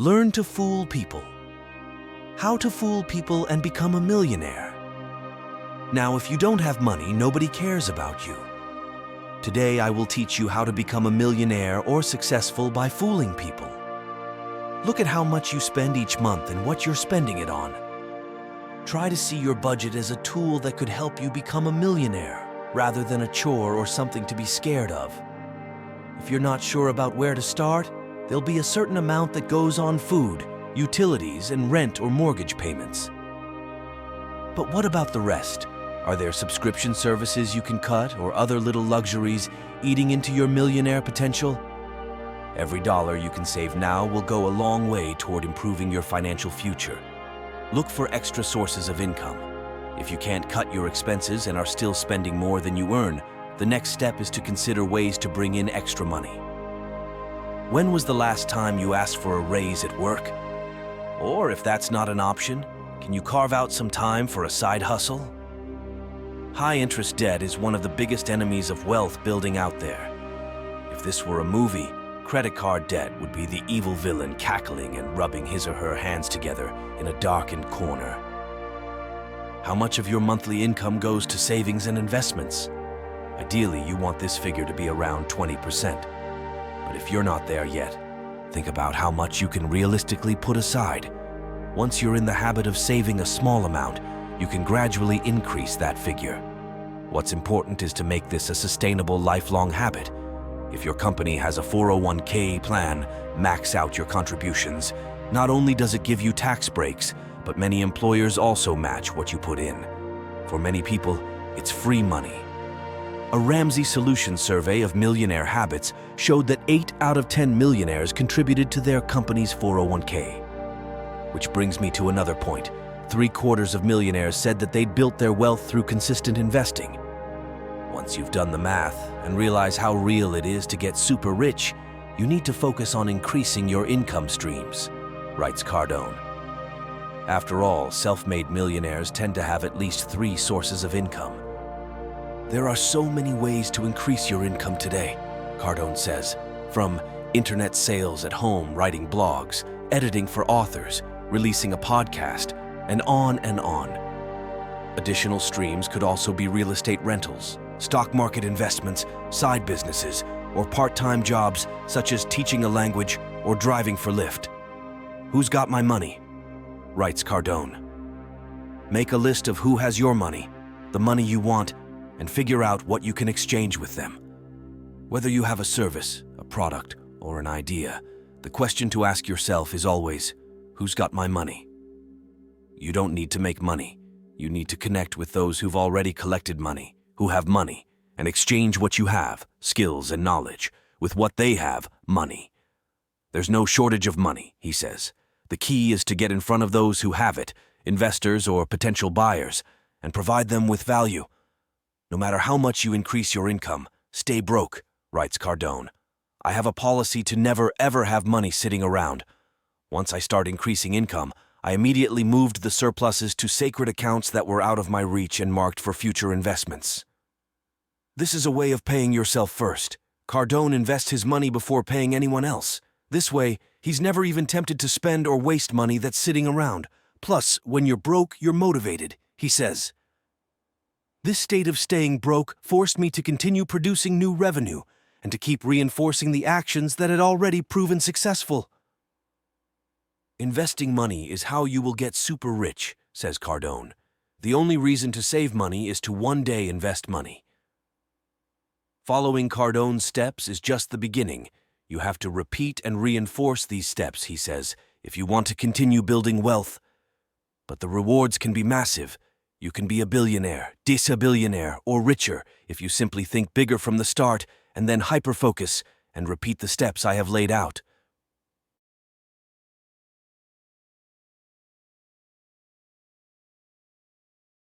Learn to fool people. How to fool people and become a millionaire. Now, if you don't have money, nobody cares about you. Today, I will teach you how to become a millionaire or successful by fooling people. Look at how much you spend each month and what you're spending it on. Try to see your budget as a tool that could help you become a millionaire, rather than a chore or something to be scared of. If you're not sure about where to start, there'll be a certain amount that goes on food, utilities, and rent or mortgage payments. But what about the rest? Are there subscription services you can cut or other little luxuries eating into your millionaire potential? Every dollar you can save now will go a long way toward improving your financial future. Look for extra sources of income. If you can't cut your expenses and are still spending more than you earn, the next step is to consider ways to bring in extra money. When was the last time you asked for a raise at work? Or if that's not an option, can you carve out some time for a side hustle? High-interest debt is one of the biggest enemies of wealth building out there. If this were a movie, credit card debt would be the evil villain cackling and rubbing his or her hands together in a darkened corner. How much of your monthly income goes to savings and investments? Ideally, you want this figure to be around 20%. But if you're not there yet, think about how much you can realistically put aside. Once you're in the habit of saving a small amount, you can gradually increase that figure. What's important is to make this a sustainable lifelong habit. If your company has a 401k plan, max out your contributions. Not only does it give you tax breaks, but many employers also match what you put in. For many people, it's free money. A Ramsey Solutions survey of millionaire habits showed that 8 out of 10 millionaires contributed to their company's 401k. Which brings me to another point. 3/4 of millionaires said that they'd built their wealth through consistent investing. Once you've done the math and realize how real it is to get super rich, you need to focus on increasing your income streams, writes Cardone. After all, self-made millionaires tend to have at least 3 sources of income. There are so many ways to increase your income today, Cardone says, from internet sales at home, writing blogs, editing for authors, releasing a podcast, and on and on. Additional streams could also be real estate rentals, stock market investments, side businesses, or part-time jobs such as teaching a language or driving for Lyft. Who's got my money? Writes Cardone. Make a list of who has your money, the money you want, and figure out what you can exchange with them. Whether you have a service, a product, or an idea, the question to ask yourself is always, who's got my money? You don't need to make money. You need to connect with those who've already collected money, who have money, and exchange what you have, skills and knowledge, with what they have, money. There's no shortage of money, he says. The key is to get in front of those who have it, investors or potential buyers, and provide them with value. No matter how much you increase your income, stay broke, writes Cardone. I have a policy to never ever have money sitting around. Once I start increasing income, I immediately moved the surpluses to sacred accounts that were out of my reach and marked for future investments. This is a way of paying yourself first. Cardone invests his money before paying anyone else. This way, he's never even tempted to spend or waste money that's sitting around. Plus, when you're broke, you're motivated, he says. This state of staying broke forced me to continue producing new revenue and to keep reinforcing the actions that had already proven successful. Investing money is how you will get super rich, says Cardone. The only reason to save money is to one day invest money. Following Cardone's steps is just the beginning. You have to repeat and reinforce these steps, he says, if you want to continue building wealth. But the rewards can be massive. You can be a billionaire, billionaire, or richer if you simply think bigger from the start and then hyper-focus and repeat the steps I have laid out.